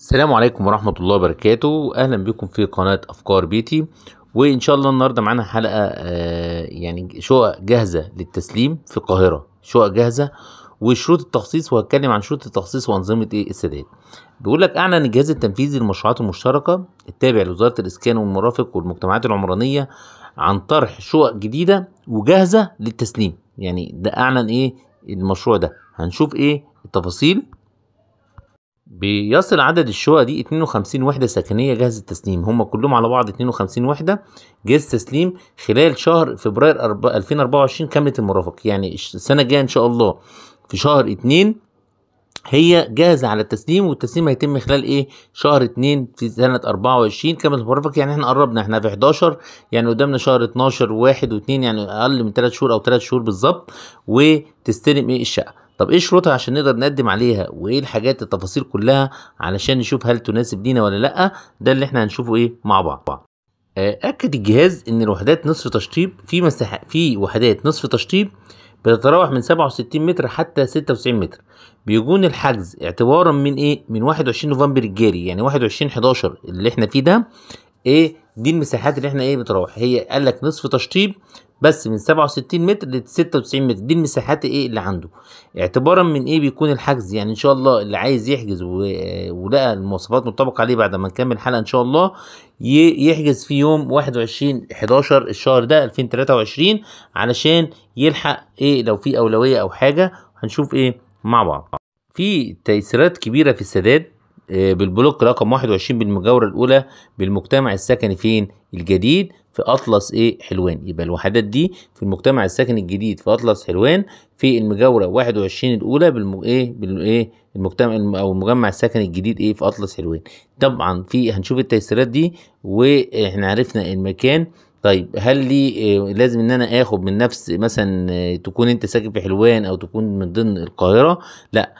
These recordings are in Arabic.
السلام عليكم ورحمة الله وبركاته. أهلا بكم في قناة أفكار بيتي. وإن شاء الله النهاردة معانا حلقة يعني شقق جاهزة للتسليم في القاهرة، شقق جاهزة وشروط التخصيص، وهتكلم عن شروط التخصيص وأنظمة السداد. بيقول لك أعلن الجهاز التنفيذي للمشروعات المشتركة التابع لوزارة الإسكان والمرافق والمجتمعات العمرانية عن طرح شقق جديدة وجاهزة للتسليم. يعني ده أعلن المشروع ده، هنشوف التفاصيل. بيصل عدد الشقق دي 52 وحدة سكنية جاهزة التسليم، هم كلهم على بعض 52 وحدة جاهز تسليم خلال شهر فبراير 2024 كاملة المرافق. يعني السنة الجاية إن شاء الله في شهر 2 هي جاهزة على التسليم، والتسليم هيتم خلال شهر 2 في سنة 24 كاملة المرافق. يعني احنا قربنا، احنا في 11، يعني قدامنا شهر 12 و1 و2، يعني أقل من 3 شهور أو 3 شهور بالظبط وتستلم الشقة. طب ايه شروطها عشان نقدر نقدم عليها، وايه الحاجات التفاصيل كلها علشان نشوف هل تناسب لينا ولا لا؟ ده اللي احنا هنشوفه مع بعض. اكد الجهاز ان الوحدات نصف تشطيب في وحدات نصف تشطيب بتتراوح من 67 متر حتى 96 متر. بيكون الحجز اعتبارا من 21 نوفمبر الجاري، يعني 21/11 اللي احنا فيه ده. دي المساحات اللي احنا بتروح، هي قال لك نصف تشطيب بس من 67 متر ل 96 متر. دي المساحات اللي عنده اعتبارا من بيكون الحجز. يعني ان شاء الله اللي عايز يحجز ولقى المواصفات مطبق عليه بعد ما نكمل الحلقه ان شاء الله يحجز في يوم 21/11 الشهر ده 2023 علشان يلحق لو في اولويه او حاجه. هنشوف مع بعض. في تيسيرات كبيره في السداد بالبلوك رقم 21 بالمجاورة الأولى بالمجتمع السكني فين الجديد في أطلس حلوان. يبقى الوحدات دي في المجتمع السكني الجديد في أطلس حلوان في المجاورة 21 الأولى المجتمع أو المجمع السكني الجديد في أطلس حلوان. طبعا هنشوف التيسيرات دي وإحنا عرفنا المكان. طيب هل لي لازم ان انا اخد من نفس مثلا تكون انت ساكن في حلوان او تكون من ضمن القاهرة؟ لا،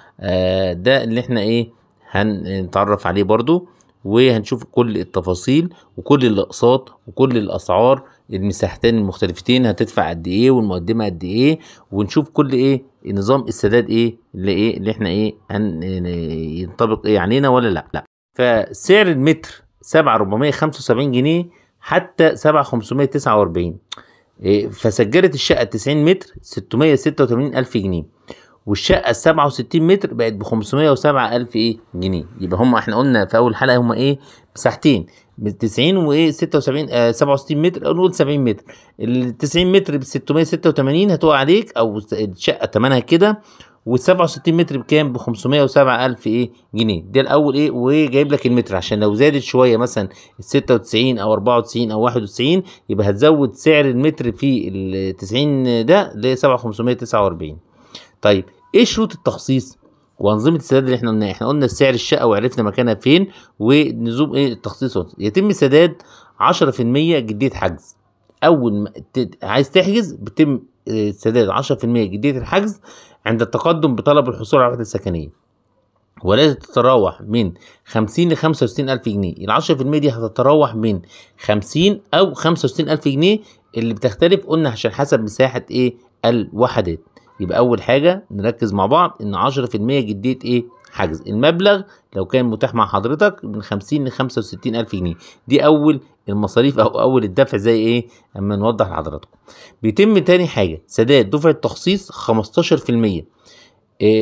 ده اللي احنا هنتعرف عليه برضو، وهنشوف كل التفاصيل وكل الاقساط وكل الاسعار، المساحتين المختلفتين هتدفع قد والمقدمه قد ونشوف كل نظام السداد اللي احنا ينطبق علينا ولا لا. فسعر المتر 7475 جنيه حتى 7549. فسجلت الشقه 90 متر 686 الف جنيه، والشقه ال 67 متر بقت ب 507 الف جنيه. يبقى احنا قلنا في اول حلقه مساحتين 90 و 76 67 متر، او نقول 70 متر. ال 90 متر ب 686 هتقع عليك، او الشقه ثمنها كده، وال 67 متر بكام؟ ب 507 الف جنيه. ده الاول وجايب لك المتر عشان لو زادت شويه مثلا ال 96 او 94 او 91 يبقى هتزود سعر المتر في ل 90 ده ل 7549. طيب ايه شروط التخصيص وانظمه السداد اللي احنا قلناها؟ احنا قلنا سعر الشقه وعرفنا مكانها فين ونظام التخصيص. يتم سداد 10% جديه حجز. اول ما عايز تحجز بيتم سداد 10% جديه الحجز عند التقدم بطلب الحصول على وحده سكنيه، ولا تتراوح من 50 ل 65 الف جنيه. ال 10% دي هتتراوح من 50 او 65 الف جنيه، اللي بتختلف قلنا عشان حسب مساحه الوحدات. يبقى اول حاجه نركز مع بعض ان 10% جديه حجز. المبلغ لو كان متاح مع حضرتك من 50 ل 65 الف جنيه. دي اول المصاريف او اول الدفع، زي اما نوضح لحضراتكم. بيتم تاني حاجه سداد دفعه تخصيص 15%.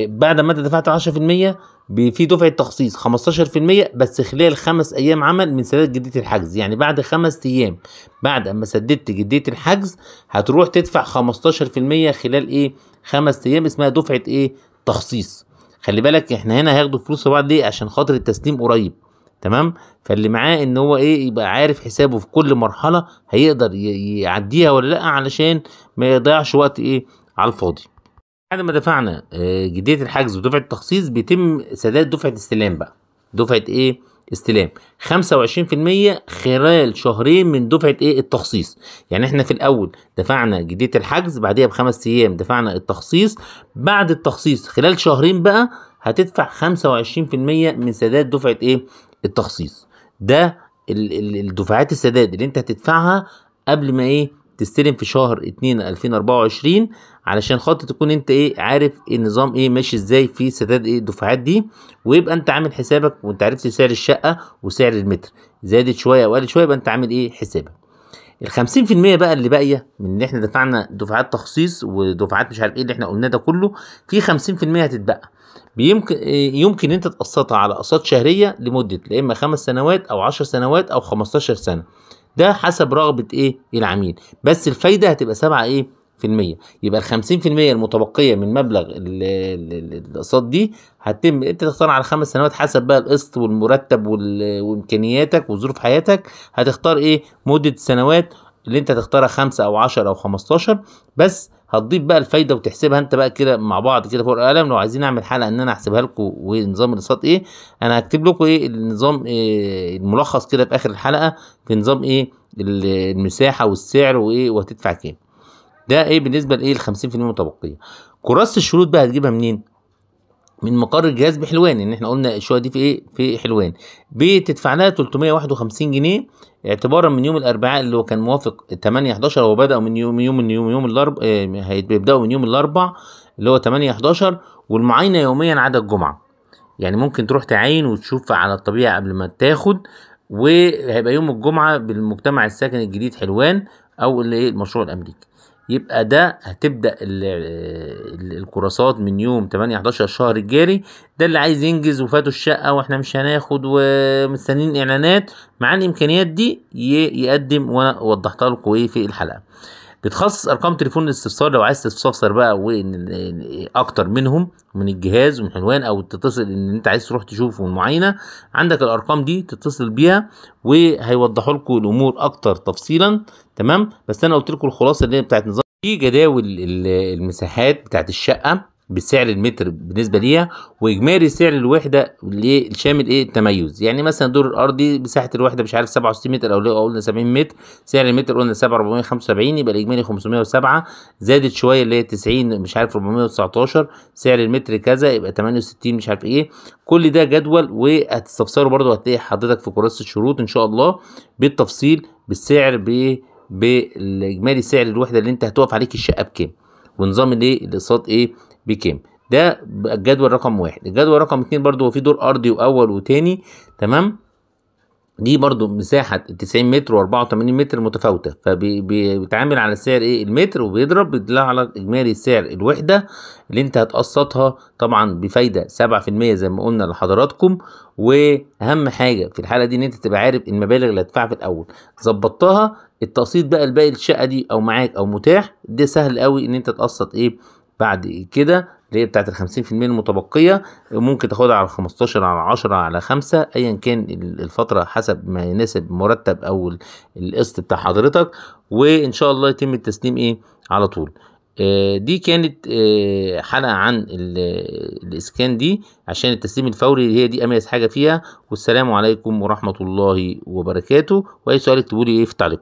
بعد ما انت دفعت 10% في دفعه تخصيص 15% بس خلال 5 ايام عمل من سداد جديه الحجز. يعني بعد 5 ايام بعد اما سددت جديه الحجز هتروح تدفع 15% خلال 5 ايام، اسمها دفعه تخصيص. خلي بالك احنا هنا هياخدوا فلوس في بعض عشان خاطر التسليم قريب. تمام؟ فاللي معاه ان هو يبقى عارف حسابه في كل مرحله هيقدر يعديها ولا لا، علشان ما يضيعش وقت على الفاضي. بعد ما دفعنا جدية الحجز ودفعة التخصيص بيتم سداد دفعة استلام بقى. دفعة استلام 25% خلال شهرين من دفعة التخصيص. يعني احنا في الأول دفعنا جدية الحجز، بعديها ب5 أيام دفعنا التخصيص. بعد التخصيص خلال شهرين بقى هتدفع 25% من سداد دفعة التخصيص. ده الدفعات السداد اللي انت هتدفعها قبل ما تستلم في شهر 2 2024 علشان خاطر تكون انت ايه عارف النظام ايه ماشي ازاي في سداد ايه الدفعات دي، ويبقى انت عامل حسابك وانت عرفت سعر الشقه وسعر المتر زادت شويه او قلت شويه، يبقى انت عامل ايه حسابك. ال 50% بقى اللي باقيه من اللي احنا دفعنا دفعات تخصيص ودفعات مش عارف ايه اللي احنا قلناه ده كله، في 50% هتتبقى يمكن انت تقسطها على اقساط شهريه لمده لا اما 5 سنوات او 10 سنوات او 15 سنه، ده حسب رغبه ايه العميل، بس الفايده هتبقى 7 ايه في المية. يبقى ال 50% المتبقيه من مبلغ الاقساط دي هتتم انت تختار على 5 سنوات حسب بقى القسط والمرتب وامكانياتك وظروف حياتك، هتختار ايه مده السنوات اللي انت تختارها 5 او 10 او 15، بس هتضيف بقى الفايده وتحسبها انت بقى كده مع بعض كده فوق القلم. لو عايزين اعمل حلقه ان انا احسبها لكم ونظام الاقساط ايه، انا هكتب لكم ايه النظام إيه الملخص كده في اخر الحلقه في نظام ايه المساحه والسعر وايه وهتدفع كام. ده ايه بالنسبه لايه ال 50% المتبقيه. كراسه الشروط بقى هتجيبها منين؟ من مقر الجهاز بحلوان، ان احنا قلنا الشقه دي في ايه في حلوان، بتدفع لها 351 جنيه اعتبارا من يوم الاربعاء اللي هو كان موافق 8 11، هو بدأوا من يوم الاربع هيبداوا من يوم الاربع اللي هو 8 11، والمعاينه يوميا عدا الجمعه. يعني ممكن تروح تعاين وتشوف على الطبيعه قبل ما تاخد، وهيبقى يوم الجمعه بالمجتمع الساكن الجديد حلوان او اللي ايه المشروع الامريكي. يبقى ده هتبدأ الكورسات من يوم 8 11 الشهر الجاري. ده اللي عايز ينجز وفاته الشقة واحنا مش هناخد ومستنيين اعلانات، مع الامكانيات دي يقدم، وانا وضحتها لكم ايه في الحلقة. بتخصص ارقام تليفون الاستفسار لو عايز تستفسر بقى اكتر منهم من الجهاز ومن حلوان، او تتصل ان انت عايز تروح تشوفه المعاينه، عندك الارقام دي تتصل بيها وهيوضحوا لكم الامور اكتر تفصيلا. تمام، بس انا قلت لكم الخلاصه اللي هي بتاعت نظام في جداول المساحات بتاعت الشقه بسعر المتر بالنسبه ليها، واجمالي سعر الوحده اللي الشامل ايه التميز. يعني مثلا الدور الارضي مساحه الوحده مش عارف 67 متر او قلنا 70 متر، سعر المتر قلنا 7475، يبقى الاجمالي 507، زادت شويه اللي هي 90 مش عارف 419، سعر المتر كذا يبقى 68 مش عارف ايه. كل ده جدول، وهتستفسروا برضو هتلاقي حضرتك في كراسه الشروط ان شاء الله بالتفصيل بالسعر بالاجمالي سعر الوحده اللي انت هتقف عليك الشقه بكام، ونظام الايه الاقساط ايه بكام. ده الجدول رقم 1. الجدول رقم 2 برضو هو في دور ارضي واول وتاني. تمام، دي برضو مساحة 90 متر و84 متر متفاوتة، فبيتعامل على سعر ايه المتر وبيضرب بيطلع على اجمالي سعر الوحدة اللي انت هتقسطها طبعا بفايدة 7% زي ما قلنا لحضراتكم. واهم حاجة في الحالة دي ان انت تبقى عارف المبالغ اللي هتدفعها في الاول، ظبطتها التقسيط بقى الباقي الشقة دي او معاك او متاح، ده سهل قوي ان انت تقسط ايه بعد كده اللي هي بتاعت ال 50% المتبقية. ممكن تاخدها على 15 على 10 على 5 ايا كان الفترة حسب ما يناسب مرتب او القسط بتاع حضرتك، وان شاء الله يتم التسليم ايه على طول. دي كانت حلقة عن الاسكان دي عشان التسليم الفوري، هي دي اميز حاجة فيها. والسلام عليكم ورحمة الله وبركاته، واي سؤال اكتبوا لي ايه في التعليقات.